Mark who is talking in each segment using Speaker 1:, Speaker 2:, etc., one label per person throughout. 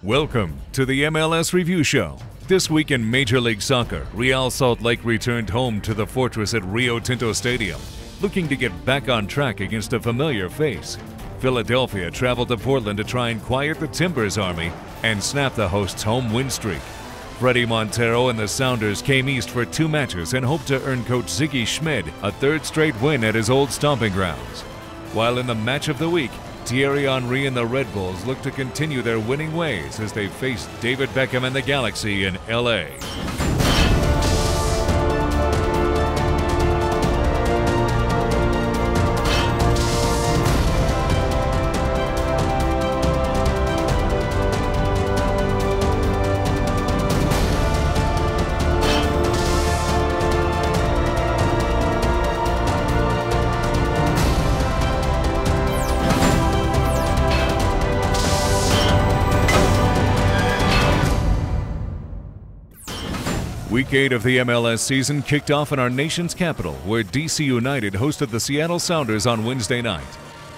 Speaker 1: Welcome to the MLS Review Show. This week in Major League Soccer, Real Salt Lake returned home to the Fortress at Rio Tinto Stadium, looking to get back on track against a familiar face. Philadelphia traveled to Portland to try and quiet the Timbers Army and snap the hosts' home win streak. Fredy Montero and the Sounders came east for 2 matches and hoped to earn coach Sigi Schmid a 3rd straight win at his old stomping grounds. While in the match of the week, Thierry Henry and the Red Bulls look to continue their winning ways as they face David Beckham and the Galaxy in LA. Week 8 of the MLS season kicked off in our nation's capital, where DC United hosted the Seattle Sounders on Wednesday night.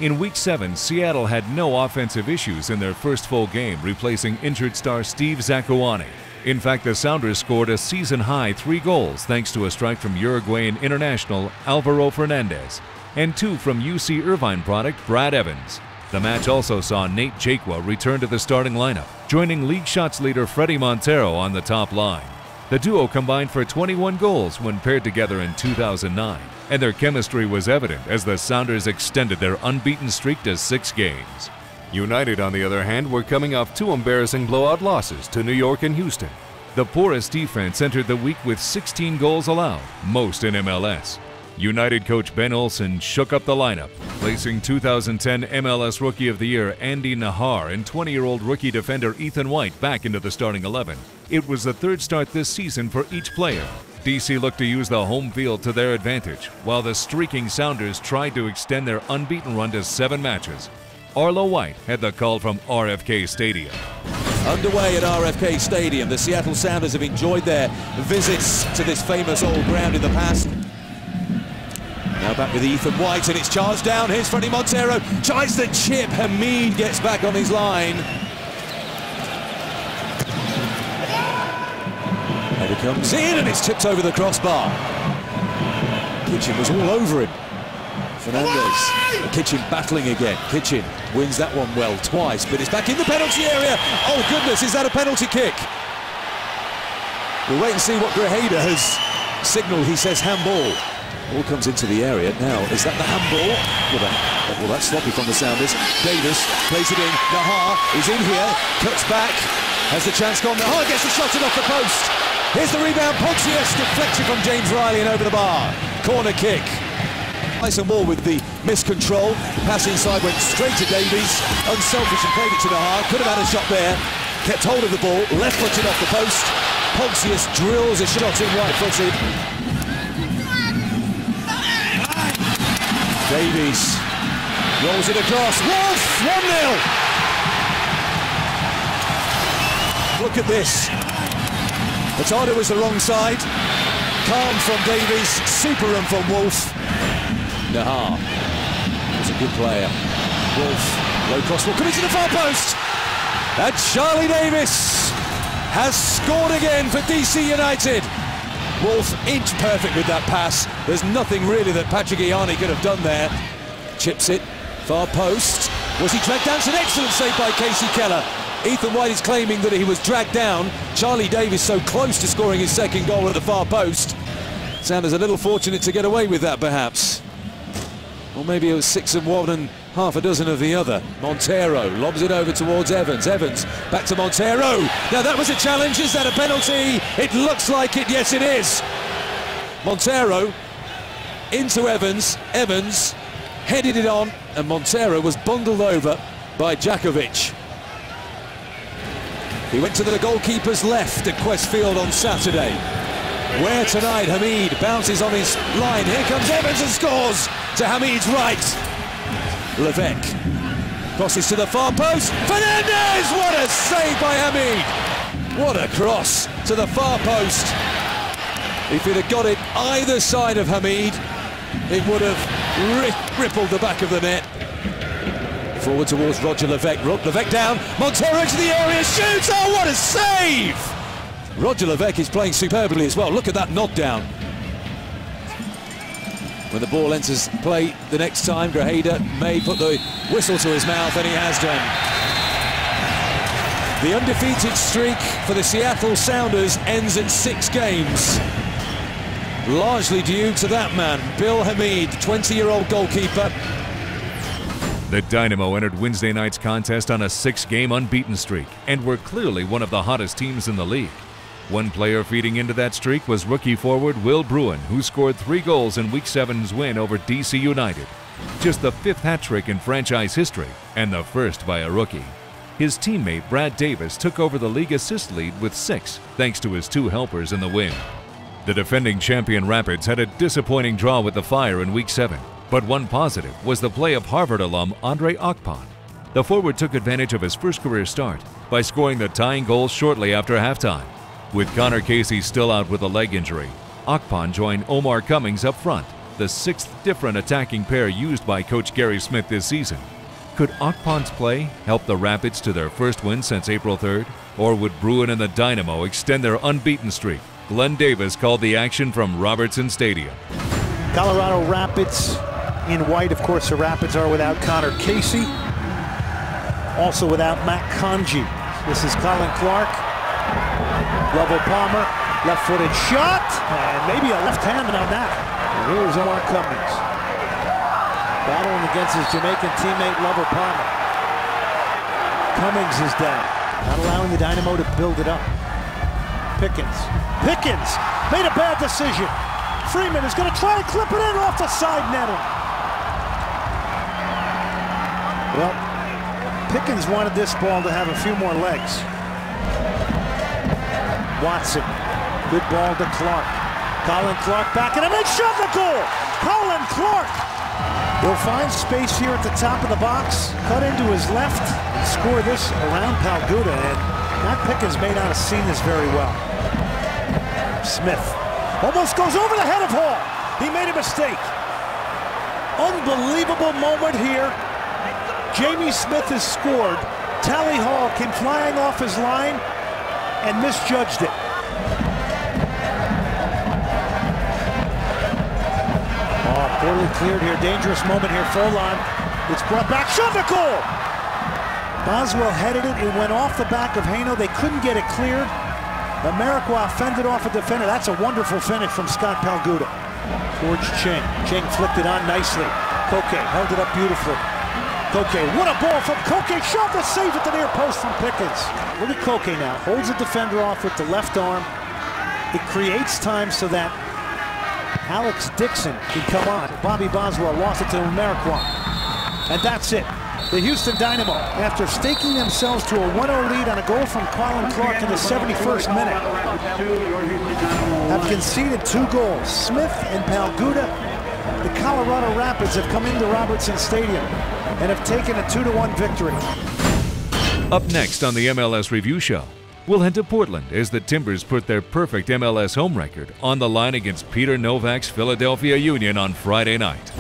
Speaker 1: In Week 7, Seattle had no offensive issues in their first full game, replacing injured star Steve Zakuani. In fact, the Sounders scored a season-high 3 goals thanks to a strike from Uruguayan international Alvaro Fernandez and 2 from UC Irvine product Brad Evans. The match also saw Nate Jakwa return to the starting lineup, joining league shots leader Fredy Montero on the top line. The duo combined for 21 goals when paired together in 2009, and their chemistry was evident as the Sounders extended their unbeaten streak to 6 games. United, on the other hand, were coming off 2 embarrassing blowout losses to New York and Houston. The poorest defense entered the week with 16 goals allowed, most in MLS. United coach Ben Olsen shook up the lineup, placing 2010 MLS Rookie of the Year Andy Nahar and 20-year-old rookie defender Ethan White back into the starting 11. It was the 3rd start this season for each player. DC looked to use the home field to their advantage, while the streaking Sounders tried to extend their unbeaten run to 7 matches. Arlo White had the call from RFK Stadium.
Speaker 2: Underway at RFK Stadium, the Seattle Sounders have enjoyed their visits to this famous old ground in the past. Now back with Ethan White, and it's charged down. Here's Fredy Montero, tries the chip. Hamid gets back on his line. Header comes in, and it's tipped over the crossbar. Kitchen was all over him. Fernandez, Kitchen battling again. Kitchen wins that one well twice, but it's back in the penalty area. Oh goodness, is that a penalty kick? We'll wait and see what Grajeda has signalled. He says handball. Ball comes into the area now. Is that the handball? Well, that's sloppy from the Sounders. Davis plays it in. Nahar is in here, cuts back, has the chance gone. Nahar gets the shot in off the post. Here's the rebound. Pontius deflection from James Riley and over the bar. Corner kick. Nice and more with the miscontrol. Pass inside went straight to Davies. Unselfish and played it to Nahar. Could have had a shot there. Kept hold of the ball. Left-footed off the post. Pontius drills a shot in right-footed. Davies rolls it across. Wolf! 1-0! Look at this. Potato was the wrong side. Calm from Davies. Super run from Wolf. Nahar was a good player. Wolf, low cross ball coming to the far post. And Charlie Davis has scored again for DC United. Wolf inch perfect with that pass. There's nothing really that Patrick Ianni could have done there. Chips it, far post. Was he dragged down? It's an excellent save by Casey Keller. Ethan White is claiming that he was dragged down. Charlie Davis so close to scoring his 2nd goal at the far post. Sounders a little fortunate to get away with that, perhaps. Or maybe it was 6 of one and half a dozen of the other. Montero lobs it over towards Evans. Evans back to Montero. Now that was a challenge. Is that a penalty? It looks like it. Yes, it is. Montero into Evans. Evans headed it on, and Montero was bundled over by Djakovic. He went to the goalkeeper's left at Quest Field on Saturday. Where tonight Hamid bounces on his line. Here comes Evans and scores to Hamid's right. Levesque crosses to the far post. Fernandez! What a save by Hamid! What a cross to the far post. If he'd have got it either side of Hamid, it would have rippled the back of the net. Forward towards Roger Levesque. Levesque down. Montero into the area. Shoots. Oh, what a save! Roger Levesque is playing superbly as well. Look at that knockdown. When the ball enters play the next time, Grajeda may put the whistle to his mouth, and he has done. The undefeated streak for the Seattle Sounders ends at 6 games. Largely due to that man, Bill Hamid, 20-year-old goalkeeper.
Speaker 1: The Dynamo entered Wednesday night's contest on a 6-game unbeaten streak and were clearly one of the hottest teams in the league. One player feeding into that streak was rookie forward Will Bruin, who scored 3 goals in Week 7's win over DC United. Just the 5th hat trick in franchise history and the first by a rookie. His teammate Brad Davis took over the league assist lead with 6, thanks to his 2 helpers in the win. The defending champion Rapids had a disappointing draw with the Fire in Week 7, but one positive was the play of Harvard alum Andre Akpan. The forward took advantage of his first career start by scoring the tying goal shortly after halftime. With Connor Casey still out with a leg injury, Akpan joined Omar Cummings up front, the 6th different attacking pair used by Coach Gary Smith this season. Could Akpan's play help the Rapids to their first win since April 3rd? Or would Bruin and the Dynamo extend their unbeaten streak? Glenn Davis called the action from Robertson Stadium.
Speaker 3: Colorado Rapids in white. Of course, the Rapids are without Connor Casey. Also without Matt Conji. This is Colin Clark. Level Palmer, left-footed shot, and maybe a left hand on that. And here's Omar Cummings, battling against his Jamaican teammate Level Palmer. Cummings is down, not allowing the Dynamo to build it up. Pickens made a bad decision. Freeman is going to try to clip it in off the side netting. Well, Pickens wanted this ball to have a few more legs. Watson, good ball to Clark. Colin Clark back and they shot the goal. Colin Clark will find space here at the top of the box, cut into his left, and score this around Palguda. And Matt Pickens may not have seen this very well. Smith almost goes over the head of Hall. He made a mistake. Unbelievable moment here. Jamie Smith has scored. Tally Hall came flying off his line and misjudged it. Oh, poorly cleared here. Dangerous moment here. Folon. It's brought back. Shot the goal! Boswell headed it. It went off the back of Haino. They couldn't get it cleared. Ameriqua fended off a defender. That's a wonderful finish from Scott Palguda. Towards Cheng. Cheng flicked it on nicely. Koke held it up beautifully. Koke, what a ball from Koke. Shot the save at the near post from Pickens. Look at Koke now. Holds the defender off with the left arm. It creates time so that Alex Dixon can come on. Bobby Boswell lost it to Ameriqua. And that's it. The Houston Dynamo, after staking themselves to a 1-0 lead on a goal from Colin Clark in the 71st minute, have conceded 2 goals. Smith and Palguda. The Colorado Rapids have come into Robertson Stadium and have taken a 2-1 victory.
Speaker 1: Up next on the MLS Review Show, we'll head to Portland as the Timbers put their perfect MLS home record on the line against Peter Novak's Philadelphia Union on Friday night.